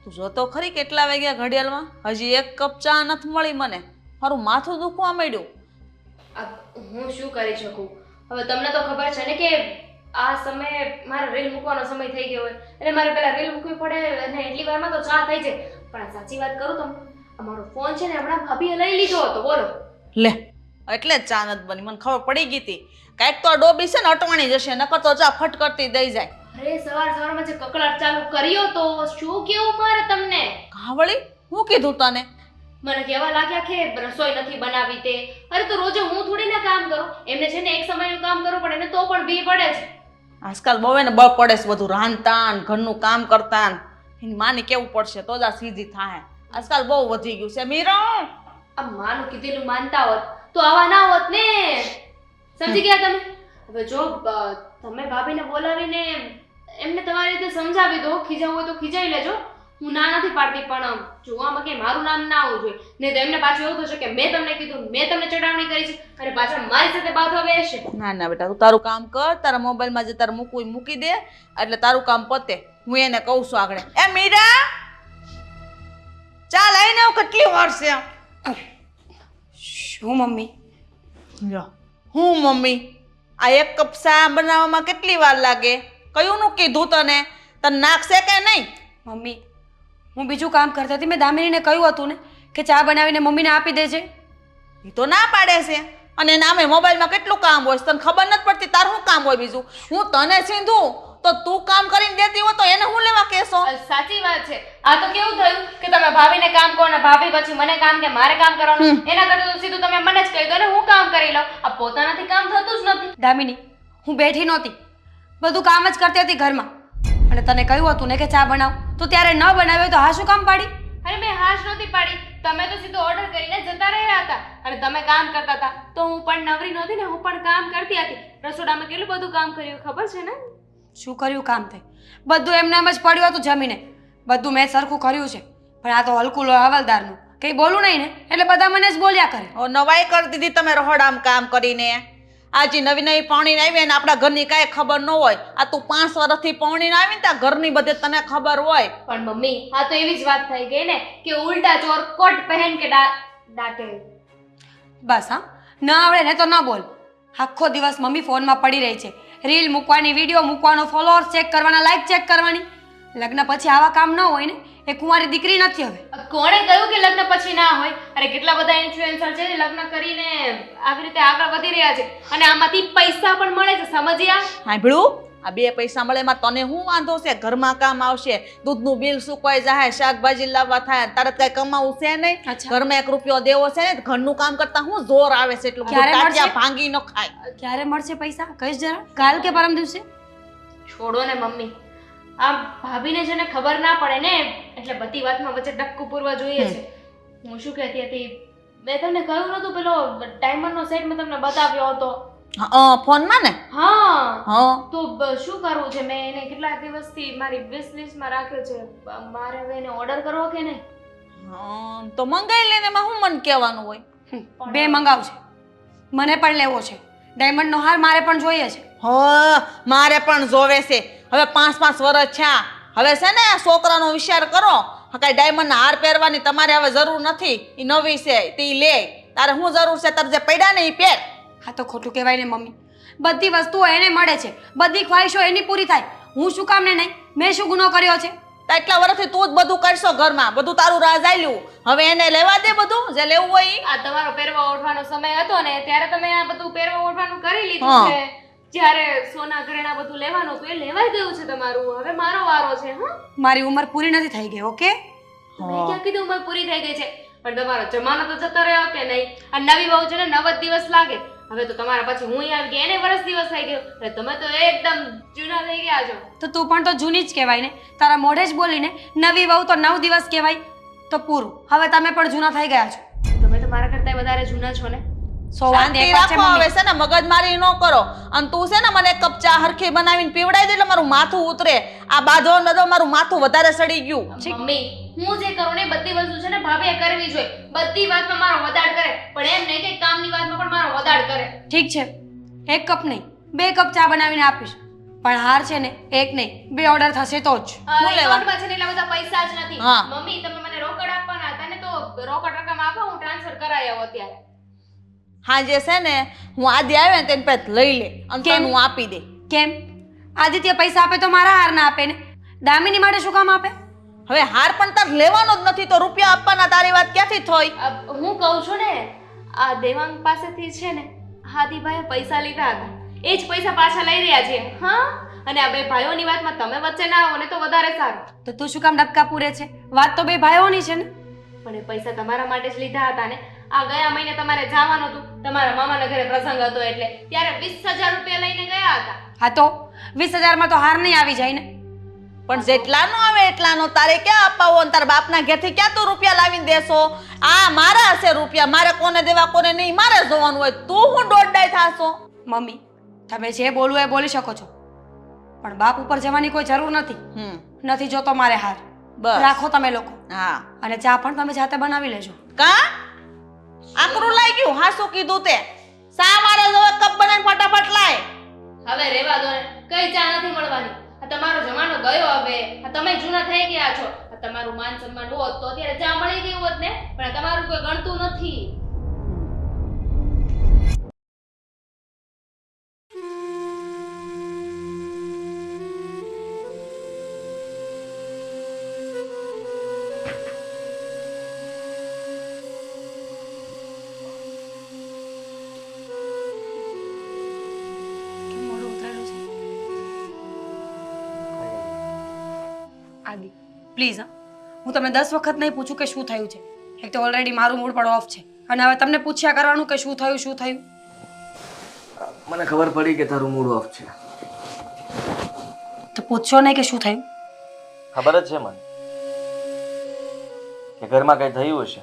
તું જોતો ખરી કેટલા વાગ્યા ઘડિયાળમાં? હજી એક કપ ચા નથી મળી મને. મારું માથું દુખવા માંડ્યું. હું શું કરી શકું? હવે તમને તો ખબર છે ને કે આ સમયે મારે રીલ મૂકવાનો સમય થઈ ગયો હોય એટલે મારે પહેલા રીલ મૂકવી પડે અને એટલી વારમાં તો ચા થઈ જાય. પણ આ સાચી વાત કરું તમને, અમારો ફોન છે ને હમણાં ભાભીએ લઈ લીધો હતો. બોલો લે, એટલે જ ચા નથી બની. મને ખબર પડી ગઈ હતી કાંઈક તો આ ડોબી છે ને અટવાણી જશે, નકર તો ચા ફટ કરતી દઈ જાય. અરે સવારમાં જે કકળાટ ચાલુ કર્યો તો શું કેવું મારે તમને? કાવળી, હું કીધું તને? મને કહેવા લાગ્યા કે રસોઈ નથી બનાવી તે. અરે તો રોજે હું થોડી ના કામ કરું, એમને છે ને એક સમયનું કામ કરવું પડે ને તો પણ બી પડે છે. આજકાલ બહુ એને બળ પડે છે બધું રાંધતા ને ઘરનું કામ કરતા ને. એની માને કેવું પડશે તો જ આ સીધી થાય. આજકાલ બહુ વધી ગયું છે મીરા. આ માનું કીધેલું માનતા હોત તો આવા ના હોત ને. સમજી ગયા તમે? હવે જો તમે ભાભીને બોલાવીને એમને તમારી રીતે સમજાવી દો, ખીજાવું હોય તો ખીજાઈ લેજો. હું ના નથી પાડતી, પણ જોવામાં કે મારું નામ ના આવવું જોઈએ. નહીં તો એમને પાછું એવું થશે કે મેં તમને કીધું, મેં તમને ચડાવણી કરી છે અને પાછા મારી સાથે બાંધવા બેસશે. ના ના બેટા, તું તારું કામ કર. તારા મોબાઈલમાં જે તારે મૂકવું મૂકી દે એટલે તારું કામ પતે. હું એને કહું છું આગળ. એ મીરા, ચાલ આવીને આવ. કેટલી વાર છે? શું મમ્મી? હું મમ્મી, આ એક કપ ચા બનાવવામાં કેટલી વાર લાગે? કયું નું કીધું તને? તને નાખશે કે નહીં? મમ્મી, હું બીજું કામ કરતી હતી. મેં દામિનીને કહ્યું હતું ને કે ચા બનાવીને મમ્મીને આપી દેજે. એ તો ના પાડે છે. અને નામે મોબાઈલમાં કેટલું કામ હોય તને ખબર નથી પડતી? તારું શું કામ હોય બીજું? હું તને સીધું તો તું કામ કરીને દેતી હોય તો એને હું લેવા કહેશો? સાચી વાત છે. આ તો કેવું થયું કે તમે ભાભીને કામ કહો ને ભાભી પછી મને કામ કે મારે કામ કરવાનું. એના કરતા તો સીધું તમે મને જ કહી દો ને હું કામ કરી લઉં. આ પોતાનાથી કામ થતું જ નથી. દામિની, હું બેઠી નહોતી, બધું કામ જ કરતી હતી ઘરમાં. અને તને કહ્યું હતું ને કે ચા બનાવ, તો ત્યારે ન બનાવ્યો તો હા શું કામ પાડી? અરે મેં હાશ નહોતી પાડી, તમે તો સીધો ઓર્ડર કરીને જતા રહ્યા હતા અને તમે કામ કરતા હતા તો હું પણ નવરી નહોતી ને, હું પણ કામ કરતી હતી. રસોડામાં કેટલું બધું કામ કર્યું ખબર છે ને? શું કર્યું કામ તે? બધું એમને એમ જ પડ્યું હતું જમીને. બધું મેં સરખું કર્યું છે, પણ આ તો હલકું હવાલદારનું કંઈ બોલું નહીં ને એટલે બધા મને જ બોલ્યા કરે. નવાઈ કરી દીધી તમે રહોડામાં કામ કરીને. આજે નવી નવી પાણીને આવી ને આપણા ઘરની કાંઈ ખબર ન હોય. આ તું 5 વર્ષથી પાણીને આવી ને ત્યાં ઘરની બધે તને ખબર હોય. પણ મમ્મી, આ તો એવી જ વાત થઈ ગઈ ને કે ઉલ્ટા ચોર કોટ પહેન કે દાટે. બસ હા, ન આવડે ને તો ન બોલ. આખો દિવસ મમ્મી ફોનમાં પડી રહી છે. રીલ મૂકવાની, વિડીયો મૂકવાનો, ફોલોઅર્સ ચેક કરવાના, લાઈક ચેક કરવાની. લગ્ન પછી આવા કામ ન હોય ને એ કુંવારી દીકરી નથી હવે. કોણે કહ્યું કે લગ્ન પછી ના હોય? અરે કેટલા બધા ઇન્ફ્લુએન્સર છે લગ્ન કરીને આવી રીતે આગળ વધી રહ્યા છે અને આમાંથી પૈસા પણ મળે છે. સમજ્યા? સાંભળ્યું? આ 2 પૈસા મળે એમાં તને શું વાંધો છે? ઘરમાં કામ આવશે, દૂધનું બિલ સુકવાઈ જાય, શાકભાજી લાવવા થાય, તારે કઈ કમાવું છે નહીં. ઘરમાં 1 રૂપિયો દેવો છે ને, ઘરનું કામ કરતા હું જોર આવે છે એટલું બધું ભાંગી ન ખાય. ક્યારે મળશે પૈસા? કહીશ જરા. કાલ કે પરમ દિવસે? છોડો ને મમ્મી, આ ભાભીને છે ને ખબર ના પડે ને એટલે બધી વાતમાં વચ્ચે ટપકું પૂરવા જોઈએ છે. હું શું કહેતી હતી, મેં તમને કહ્યું નતું પેલો ડાયમંડનો સેટ મેં તમને બતાવ્યો હતો ફોનમાં ને? હા. તો શું કરવું છે? મેં એને કેટલાક દિવસથી મારી વિશ લિસ્ટમાં રાખ્યો છે. મારે હવે એને ઓર્ડર કરવો કે નહીં? તો મંગાઈ લેને, એમાં હું મને કહેવાનું હોય? 2 મંગાવશે. મને પણ લેવો છે ડાયમંડનો હાર, મારે પણ જોઈએ છે. મારે પણ જોવે છે. હવે 5-5 વર્ષ થયા. હવે છે ને છોકરાનો વિચાર કરો. કઈ ડાયમંડના હાર પહેરવાની તમારે હવે જરૂર નથી. એ નવી છે તે લે. તારે શું જરૂર છે? તારે જે પડ્યા ને એ પહેર. હા તો ખોટું કહેવાય ને મમ્મી. બધી વસ્તુઓ એને મળે છે, બધી ખ્વાહિશો એની પૂરી થાય. હું શું કામ ને નહીં? મેં શું ગુનો કર્યો છે? એટલા વર્ષથી તું જ બધું કરશો ઘરમાં, બધું તારું રાજ આલ્યું. હવે એને લેવા દે બધું જે લેવું હોય. આ તમારો પહેરવા ઓઢવાનો સમય હતો ને ત્યારે તમે આ બધું પહેરવા ઓઢવાનું કરી લીધું છે. જ્યારે સોના ઘરેણા બધું લેવાનું હતું એ લેવાઈ ગયું છે તમારું. હવે મારો વારો છે. મારી ઉંમર પૂરી નથી થઈ ગઈ. ઓકે, મેં ક્યાં કીધું ઉંમર પૂરી થઈ ગઈ છે? પણ તમારો જમાનો તો જતો રહ્યો કે નહીં? આ નવી બહુ છે ને 9 દિવસ લાગે. હવે તો તમારા પછી હું આવી ગઈ, એને વર્ષ દિવસ થઈ ગયો એટલે તમે તો એકદમ જૂના થઈ ગયા છો. તો તું પણ તો જૂની જ કહેવાય ને. તારા મોઢે જ બોલીને નવી વહુ તો 9 દિવસ કહેવાય તો પૂરું. હવે તમે પણ જૂના થઈ ગયા છો. તમે તો મારા કરતા વધારે જૂના છો ને. શાંતિ રાખો હવે છે ને, મગજમારી ન કરો. અને તું છે ને મને 1 કપ ચા હરખી બનાવીને પીવડાવી દે એટલે મારું માથું ઉતરે. આ બાધો નદો મારું માથું વધારે સડી ગયું. મમ્મી, હું જે કરું ને બધી વસ્તુ છે ને ભાભીએ કરવી જોઈએ. બધી વાતમાં મારો વદાડ કરે, પણ એમ નહીં કે કામની વાતમાં પણ મારો વદાડ કરે. ઠીક છે, 1 કપ નહીં 2 કપ ચા બનાવીને આપીશ. પણ હાર છે ને એક નહીં 2 ઓર્ડર થશે તો જ. શું લેવા? એકાઉન્ટમાં છે ને એટલા બધા પૈસા જ નથી. હા. મમ્મી તમે મને રોકડ આપવાના હતા ને તો રોકડ રકમ આપો હું ટ્રાન્સફર કરાવી આવું અત્યારે. હા જે છે ને હું આદિ આવે ને તેની પાસે લઈ લે અને કેમ? તને હું આપી દે. કેમ? આદિત્ય પૈસા આપે તો મારા હાર ના આપે ને? દામિની માટે શું કામ આપે? હવે હાર પણ તાર લેવાનો જ નથી તો રૂપિયા આપવાના તારી વાત ક્યાંથી થઈ? હું કહું છું ને આ દેવાંગ પાસેથી છે ને હાદીભાઈએ પૈસા લીધા હતા એ જ પૈસા પાછા લઈ રહ્યા છે. હા અને આ બે ભાઈઓની વાતમાં તમે વચ્ચે ના આવો ને તો વધારે સારું. તો તું શું કામ ડબકા પૂરે છે? વાત તો 2 ભાઈઓની છે ને. પણ એ પૈસા તમારા માટે જ લીધા હતા ને. આ ગયા મહિને તમારે જવાનું હતું તમારા મામાના ઘરે પ્રસંગ હતો એટલે ત્યારે 20,000 રૂપિયા લઈને ગયા હતા. હા તો 20,000માં તો હાર નહીં આવી જાય ને. પણ જેટલાનો આવે એટલાનો તારે ક્યાં અપાવો અને તારા બાપના ઘેરથી ક્યાં તું રૂપિયા લાવીને દેશો? આ મારા હશે રૂપિયા, મારે કોને દેવા કોને નહીં મારે જોવાનું હોય. તું હું દોડડાઈ થાશો? મમ્મી તમે જે બોલવું એ બોલી શકો છો પણ બાપ ઉપર જવાની કોઈ જરૂર નથી. નથી જોતો મારે હાર. બસ રાખો તમે લોકો. હા અને ચા પણ તમે જાતે બનાવી લેજો. કા આકરું લાઈ ગયું? હા શું કીધું તે? સા મારે જો કપ બનાવીને ફટાફટ લાય. હવે રેવા દો ને કઈ ચા નથી મળવાની. આ તમારો જમાનો ગયો હવે. આ તમે જૂના થઈ ગયા છો. આ તમારું માન સન્માન હોત તો અત્યારે ચા મળી ગઈ હોત ને પણ આ તમારું કોઈ ગણતું નથી. કેમ મોઢું ઉતરેલું છે? આદિ પ્લીઝ હા હું તમને 10 વખત નહીં પૂછું કે શું થયું છે. એક તો ઓલરેડી મારું મૂડ પણ ઓફ છે અને હવે તમને પૂછ્યા કરવાનું કે શું થયું શું થયું. મને ખબર પડી કે તારું મૂડ ઓફ છે. તો પૂછશો નહીં કે શું થયું? ખબર જ છે મને કે ઘરમાં કઈ થયું હશે.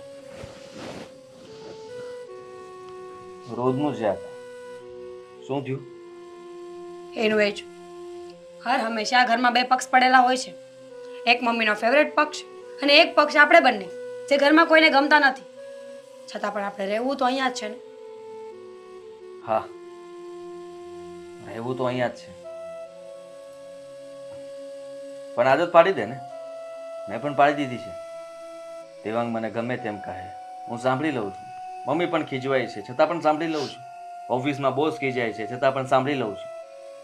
રોજનું જ યાદ. શું થયું? એનું એ જ હર હંમેશા ઘરમાં 2 પક્ષ પડેલા હોય છે. એક મમ્મીનો ફેવરેટ પક્ષ અને એક પક્ષ આપણે બંને જે ઘરમાં કોઈને ગમતા નથી છતાં પણ આપણે રહેવું તો અહીંયા જ છે ને. હા રહેવું તો અહીંયા જ છે પણ આદત પાડી દે ને. મેં પણ પાડી દીધી છે. દેવાંગ મને ગમે તેમ કહે હું સાંભળી લઉં છું. મમ્મી પણ ખીજવાય છે છતાં પણ સાંભળી લઉં છું. ઓફિસમાં બોસ ખીજાય છે છતાં પણ સાંભળી લઉં છું.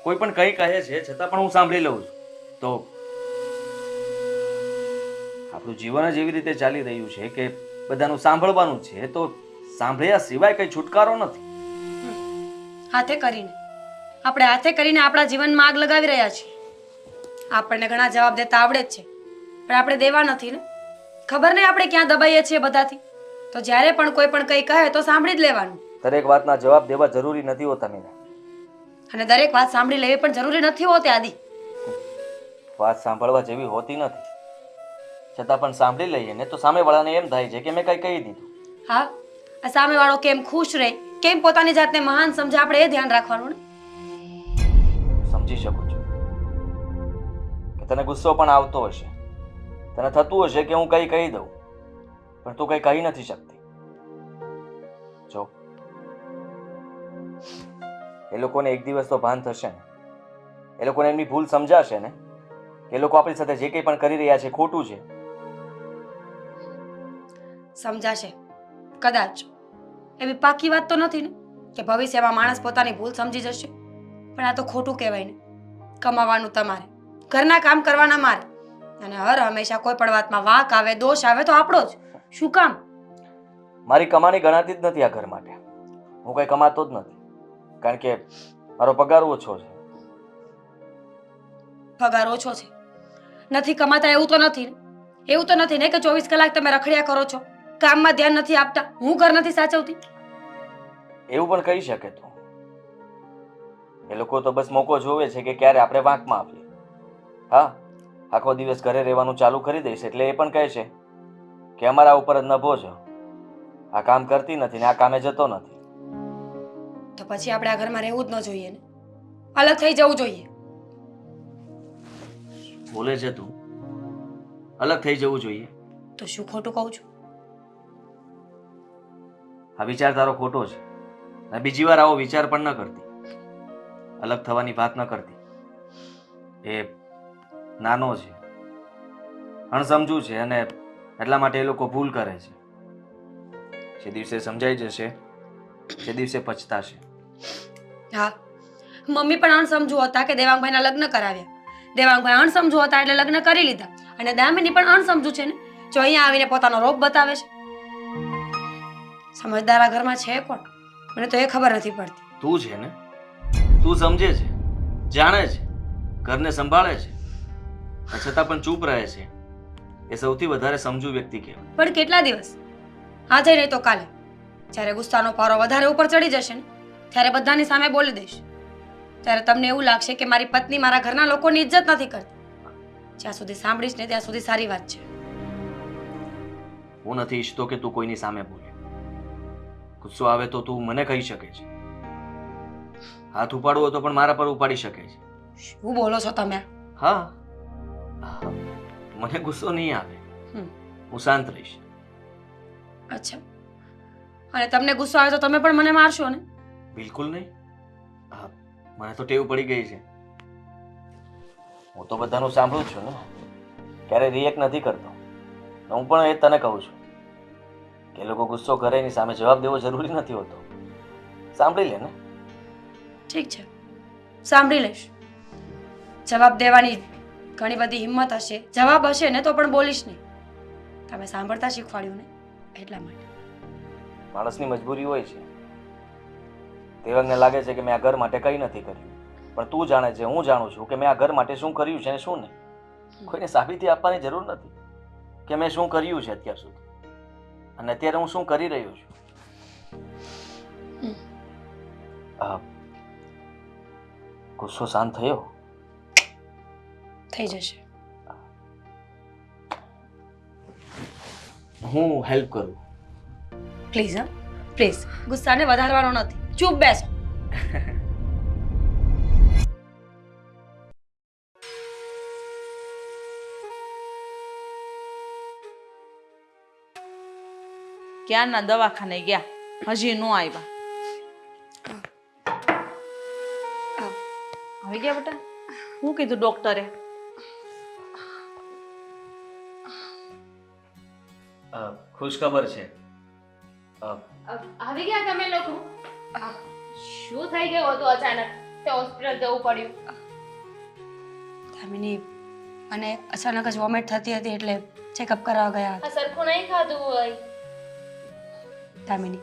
કોઈ પણ કંઈ કહે છે છતાં પણ હું સાંભળી લઉં છું. તો આપણું જીવન જ એવી રીતે ચાલી રહ્યું છે કે બધાનું સાંભળવાનું છે તો સાંભળ્યા સિવાય કઈ છુટકારો નથી. હાથે કરીને આપણા જીવનમાં આગ લગાવી રહ્યા છીએ. આપણને ઘણા જવાબ દેતા આવડે જ છે પણ આપણે દેવા નથી ને. ખબર નહીં આપણે ક્યાં દબાઈએ છીએ બધાથી. તો જ્યારે પણ કોઈ પણ કંઈ કહે તો સાંભળી જ લેવાનું. દરેક વાતના જવાબ દેવા જરૂરી નથી હોતા મીના. અને દરેક વાત સાંભળી લેવી પણ જરૂરી નથી હોતી આદિ. વાત સાંભળવા જેવી હોતી નથી છતાં પણ સાંભળી લઈએ ને તો સામેવાળાને એમ થાય છે કે મેં કઈ કહી દીધું. હા આ સામેવાળો કેમ ખુશ રહે કેમ પોતાની જાતને મહાન સમજે આપણે એ ધ્યાન રાખવાનું ને. સમજી શકું છું કે તને ગુસ્સો પણ આવતો હશે. તને થતું હશે કે હું કઈ કહી દઉં પણ તું કઈ કહી નથી શકતી. જો એ લોકોને એક દિવસ તો ભાન થશે ને. એ લોકોને એમની ભૂલ સમજાશે ને કે એ લોકો આપણી સાથે જે કંઈ પણ કરી રહ્યા છે ખોટું છે. સમજાશે કદાચ. એવી પાકી વાત તો નથી ને કે ભવિષ્યમાં માણસ પોતાની ભૂલ સમજી જશે. પણ આ તો ખોટું કહેવાય ને. કમાવાનું તમારે, ઘરના કામ કરવાના મારે અને હર હંમેશા કોઈ પણ વાતમાં વાંક આવે દોષ આવે તો આપણો જ. શું કામ? મારી કમાણી ગણાતી જ નથી આ ઘર માટે. હું કઈ કમાતો જ નથી કારણ કે મારો પગાર ઓછો છે. પગાર ઓછો છે નથી કમાતા એવું તો નથી ને. એવું તો નથી ને કે 24 કલાક તમે રખડ્યા કરો છો, કામમાં ધ્યાન નથી આપતા, હું ઘર નથી સાચવતી. એવું પણ કહી શકે તું. એ લોકો તો બસ મોકો જોવે છે કે ક્યારે આપણે વાંકમાં આપીએ. હા આખો દિવસ ઘરે રહેવાનું ચાલુ કરી દઈશ એટલે એ પણ કહે છે કે અમારા ઉપર જ નભો છો. આ કામ કરતી નથી ને આ કામે જતો નથી. તો પછી આપણે આ ઘરમાં રહેવું જ ન જોઈએ ને. અલગ થઈ જવું જોઈએ. બોલે છે તું અલગ થઈ જવું જોઈએ. તો શું ખોટું કહું છું? આ વિચાર તારો ખોટો છે અને બીજી વાર આવો વિચાર પણ ન કરતી. અલગ થવાની વાત ન કરતી. એ નાનો છે, અણસમજુ છે અને એટલા માટે એ લોકો ભૂલ કરે છે. જે દિવસે સમજાઈ જશે તે દિવસે પછતાશે. હા, મમ્મી પણ અણસમજુ હતા કે દેવાંગભાઈના લગ્ન કરાવ્યા. દેવાંગભાઈ અણસમજુ હતા એટલે લગ્ન કરી લીધા. અને દામિની પણ અણસમજુ છે ને, જો અહીંયા આવીને પોતાનો રોપ બતાવે છે. સમજદારા ઘરમાં છે કોણ? મને તો એ ખબર નથી પડતી. તું છે ને, તું સમજે છે, જાણે છે, ઘરને સંભાળે છે, છતાં પણ ચૂપ રહે છે. એ સૌથી વધારે સમજુ વ્યક્તિ કહેવાય. પણ કેટલા દિવસ? આજે નહીં તો કાલે, જ્યારે ગુસ્સાનો પારો વધારે ઉપર ચડી જશે ને, ત્યારે બધાની સામે બોલી દઈશ. ત્યારે તમને એવું લાગશે કે મારી પત્ની મારા ઘરના લોકોની ઇજ્જત નથી કરતી. જ્યાં સુધી સાંભળીશ ને ત્યાં સુધી સારી વાત છે. હું નથી ઈચ્છતો કે તું કોઈની સામે બોલે. ગુસ્સો આવે તો તું મને કહી શકે છે. હાથ ઉપાડવો તો પણ મારા પર ઉપાડી શકે છે. શું બોલો છો તમે? હા, મને ગુસ્સો નહીં આવે. હું શાંત રહીશ. અચ્છા, અને તમને ગુસ્સો આવે તો તમે પણ મને મારશો ને? બિલકુલ નહીં. મને તો ટેવ પડી ગઈ છે. હું તો બધાનું સાંભળું છું ને, ક્યારે રિએક્ટ નથી કરતો. હું પણ એ તને કહું છું કે લોકો ગુસ્સો કરે એની સામે જવાબ દેવો જરૂરી નથી હોતો. સાંભળી લે ને. ઠીક છે, સાંભળી લઈશ. જવાબ દેવાની ઘણી બધી હિંમત હશે, જવાબ હશે ને તો પણ બોલીશ નહીં. તમે સાંભળતા શીખવાડ્યું ને, એટલા માટે. માણસની મજબૂરી હોય છે. દેવાંગને લાગે છે કે મેં આ ઘર માટે કંઈ નથી કર્યું, પણ તું જાણે છે, હું જાણું છું કે મેં આ ઘર માટે શું કર્યું છે અને શું નહીં. કોઈને સાબિતી આપવાની જરૂર નથી કે મેં શું કર્યું છે અત્યાર સુધી અને અત્યારે હું શું કરી રહ્યો છું. ગુસ્સો શાંત થયો? થઈ જશે. હું હેલ્પ કરું? પ્લીઝ, હા પ્લીઝ. ગુસ્સાને વધારવાનો નથી. ચૂપ બેસો. ક્યારના દવાખાને ગયા, હજી નો આવ્યા. આવી ગયા બેટા? શું કીધું ડોક્ટરે? ખુશ ખબર છે. આવી ગયા તમે લોકો? શું થઈ ગયું હતું અચાનક તે હોસ્પિટલ જવું પડ્યું? દામિની, અને અચાનક જ વોમિટ થતી હતી એટલે ચેકઅપ કરાવવા ગયા હતા. આ સરખું નહીં ખાધું હોય. દામિની,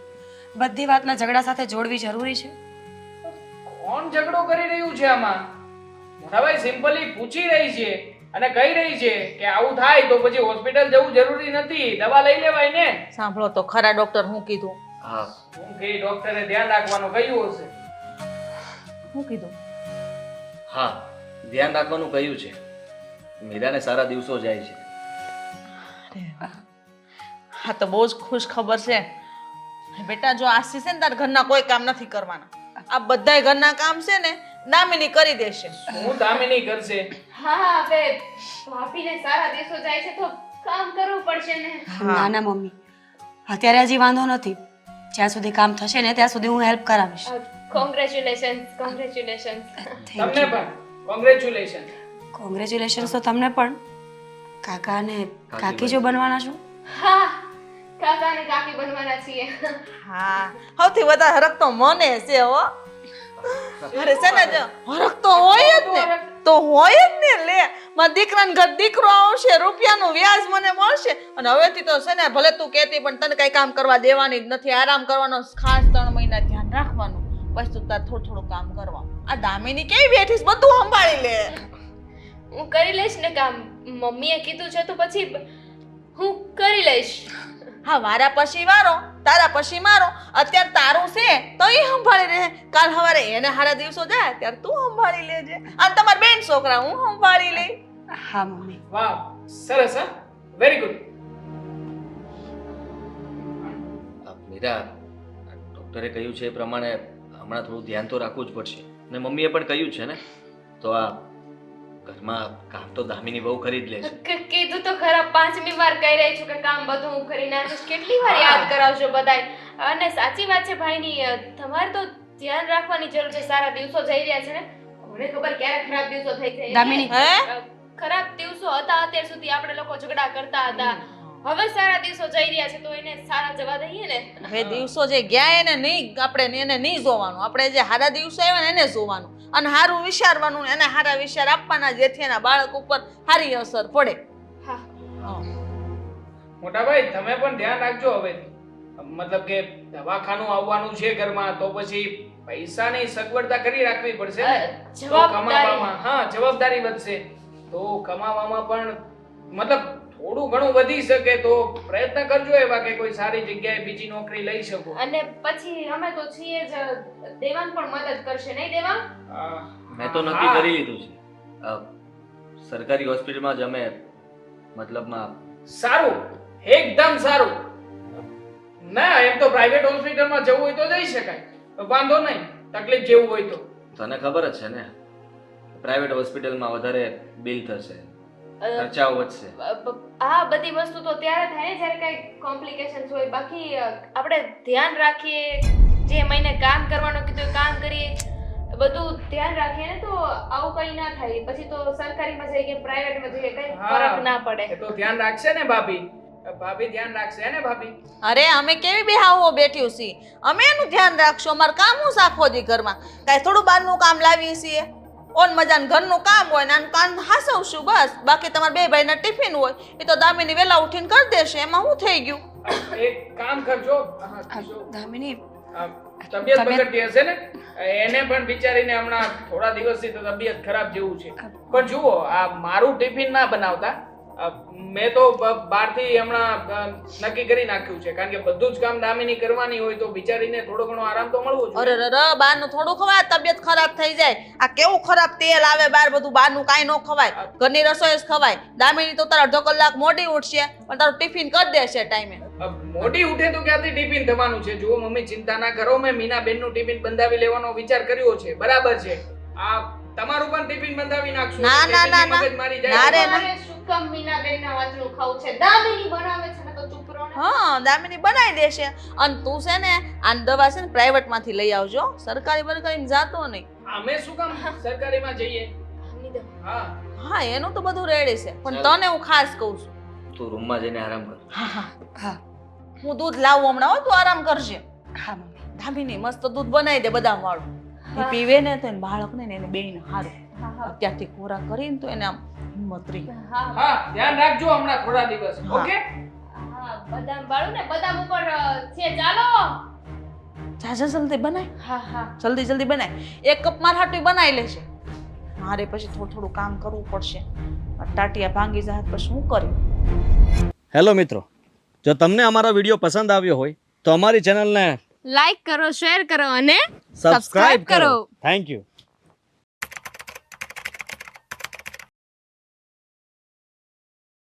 બધી વાતના ઝઘડા સાથે જોડવી જરૂરી છે? કોણ ઝઘડો કરી રહ્યું છે આમાં? મોટાભાઈ સિમ્પલી પૂછી રહી છે અને કહી રહી છે કે આવું થાય તો પછી હોસ્પિટલ જવું જરૂરી નથી, દવા લઈ લેવાય ને. સાંભળો તો ખરા ડોક્ટર શું કીધું? હા, હું કે ડોક્ટરે ધ્યાન રાખવાનું કહ્યું હશે. શું કીધું? હા, ધ્યાન રાખવાનું કહ્યું છે. મીરાને સારા દિવસો જાય છે. હા તો બહુ જ ખુશ ખબર છે બેટા. જો આશી છે ને તાર ઘરના કોઈ કામ નથી કરવાના. આ બધાય ઘરના કામ છે ને દામિની કરી દેશે. હું દામિની કરશે. હા, હવે ભાભીને સારા દિવસો જાય છે તો કામ કરવું પડશે ને. ના ના મમ્મી, અત્યારે હજી વાંધો નથી. જ્યાં સુધી કામ થશે ને ત્યાં સુધી હું હેલ્પ કરાવીશ. Congratulations, congratulations. તમને પણ કોંગ્રેચ્યુલેશન. કોંગ્રેચ્યુલેશન્સ તો તમને પણ. કાકા અને કાકી જો બનવાના છો? હા, કાકા અને કાકી બનવાના છીએ. હા, સૌથી વધારે હરખ તો મને છે હો. અરે છે ને જો હરખ તો હોય જ ને, તો હોય જ ને. લે મારા દીકરાને ઘર દીકરો આવશે, રૂપિયાનું વ્યાજ મને મળશે. અને હવેથી તો છે ને ભલે તું કહેતી પણ તને કઈ કામ કરવા દેવાની જ નથી. આરામ કરવાનો, ખાસ 3 મહિના ધ્યાન રાખવાનું, પછી તું તાર થોડું થોડું કામ કરવાનું. આ દામિની કેવી બેઠીશ, બધું સંભાળી લે. હું કરી લઈશ ને કામ. મમ્મીએ કીધું છે તો પછી હું કરી લઈશ. હા, વારા પછી વારો, તારા પછી મારો. અત્યારે તારું છે તો એ સંભાળી રહે. કાલ સવારે એને સારા દિવસો જાય ત્યારે તું સંભાળી લેજે. અને તમારા બેન છોકરા હું સંભાળી લઈ. હા મમ્મી. વાહ, સરસ. હા, વેરી ગુડ. મીરા, ડોક્ટરે કહ્યું છે એ પ્રમાણે હમણાં થોડું ધ્યાન તો રાખવું જ પડશે. અને મમ્મીએ પણ કહ્યું છે ને, તો આ ઘરમાં કામ તો દામિની બહુ કરી જ લે છે. કીધું તો ખરા, 5મી વાર કહી રહી છું કે કામ બધું હું કરી નાખીશ. કેટલી વાર યાદ કરાવશો બધાય. અને સાચી વાત છે ભાઈની, તમારે તો ધ્યાન રાખવાની જરૂર છે. સારા દિવસો જઈ રહ્યા છે ને, મને ખબર ક્યારે ખરાબ દિવસો થઈ જાય દામિની. એટલે, ખરાબ દિવસો હતા અત્યાર સુધી આપણે લોકો ઝઘડા કરતા હતા. હવે સારા દિવસો જઈ રહ્યા છે તો એને સારા જવા દઈએ ને. હવે દિવસો જે ગયા એને નહીં, આપણે એને નહીં જોવાનું, આપણે જે સારા દિવસો આવ્યા ને એને જોવાનું અને સારું વિચારવાનું ને એને સારા વિચાર આપવાના, જેથી એના બાળક ઉપર સારી અસર પડે. હા મોટા ભાઈ તમે પણ ધ્યાન રાખજો હવે. મતલબ કે દવાખાનું આવવાનું છે ઘરમાં તો પછી પૈસાની સગવડતા કરી રાખવી પડશે ને. તો કમાવામાં જવાબદારી વધશે તો કમાવામાં પણ મતલબ થોડું ઘણું વધી શકે તો પ્રયત્ન કરજો એવા કે કોઈ સારી જગ્યાએ બીજી નોકરી લઈ શકો. અને પછી અમે તો છીએ જ, દેવાંગ પણ મદદ કરશે નહીં દેવાંગ? મેં તો નક્કી કરી લીધું છે. સરકારી હોસ્પિટલમાં જ અમે મતલબમાં સારું, એકદમ સારું. ના એમ તો પ્રાઇવેટ હોસ્પિટલમાં જવું હોય તો જઈ શકાય, વાંધો નહીં. તકલીફ જેવું હોય તો તને ખબર જ છે ને, પ્રાઇવેટ હોસ્પિટલમાં વધારે બિલ થશે, ખર્ચાઓ વધશે. આ બધી વસ્તુ તો ત્યારે થાય ને જ્યારે કઈ કોમ્પ્લિકેશન્સ હોય. બાકી આપણે ધ્યાન રાખીએ, જે મહિને કામ કરવાનું કીધું એ કામ કરીએ, બધું ધ્યાન રાખીએ ને તો આવું કઈ ના થાય. પછી તો સરકારીમાં જઈએ કે પ્રાઇવેટમાં જઈએ કઈ ફરક ના પડે. એ તો ધ્યાન રાખશે ને ભાભી. ભાભી ધ્યાન રાખશે ને ભાભી. અરે અમે કેવી બેહાવો બેઠ્યું છીએ, અમે એનું ધ્યાન રાખશું. અમારે કામ હું સાખો દી ઘરમાં, કાંઈ થોડું બહારનું કામ લાવીએ છીએ, ઓન મજાનું ઘરનું કામ હોય ને આનું કામ હાસવશું બસ. બાકી તમારા બે ભાઈના ટિફિન હોય એ તો દામિની વહેલા ઉઠીને કરી દેશે, એમાં શું થઈ ગયું? એક કામ કરજો. દામિની, તબિયત બગડતી હશે ને, એને પણ બિચારીને હમણાં થોડા દિવસથી તો તબિયત ખરાબ જેવું છે. પણ જુઓ આ મારું ટિફિન ના બનાવતા, મેં તો બહારથી હમણાં નક્કી કરી નાખ્યું છે. કારણ કે બધું જ કામ દામિની કરવાની હોય તો બિચારીને થોડો ઘણો આરામ તો મળવો જોઈએ. અરે બહારનું થોડું ખવાય, તબિયત ખરાબ થઈ જાય. આ કેવું ખરાબ તેલ આવે બહાર, બધું બહારનું કાંઈ ન ખવાય, ઘરની રસોઈ જ ખવાય. દામિની તો તારા અડધો કલાક મોડી ઉઠશે પણ તારું ટિફિન કરી દેશે ટાઈમે. મોટી ઉઠે તો ક્યાંથી ટિફિન થવાનું છે? જુઓ મમ્મી ચિંતા ના કરો, મેં મીનાબેનનું ટિફિન બંધાવી લેવાનો વિચાર કર્યો છે. બરાબર છે. આ તમારું પણ ટિફિન બંધાવી નાખશું. ના, ના, ના, ના. મગજમારી જાય. ના રે, તમારે શું કામ મીનાબેનના વાંચનું ખાવું છે? દામિની બનાવે છે ને તો ચૂપ રહો ને. હા દામિની બનાવી દેશે. અને તું છે ને આ દવા છે ને પ્રાઇવેટ માંથી લઈ આવજો, સરકારી બરકારી જાતો નહીં. અમે શું કામ સરકારીમાં જઈએ? હા હા એનું તો બધું રેડી છે, પણ તને હું ખાસ કહું છું, તું રૂમમાં જઈને આરામ કર. હા હું દૂધ લાવું હમણાં હો, તું આરામ કરજે. હા મમ્મી. દામિની મસ્ત દૂધ બનાવી દે બદામ વાળું, એ પીવે ને તો એને બાળકને ને એને બેયને સારું. અત્યારથી ખોરાક કરીને તો એને આમ હિંમત રહી. હા ધ્યાન રાખજો હમણાં થોડા દિવસ. હા. ઓકે બદામ વાળું ને બદામ ઉપર છે. ચાલો જા જલ્દી બનાય, હા જલ્દી જલ્દી બનાય. એક કપ માર હાટું બનાવી લેશે, મારે પછી થોડું થોડું કામ કરવું પડશે. ટાટિયા ભાંગી જાય પછી શું કર્યું? હેલો મિત્રો, જો તમને અમારો વિડીયો પસંદ આવ્યો હોય તો અમારી ચેનલને લાઈક કરો, શેર કરો અને સબસ્ક્રાઇબ કરો. Thank you.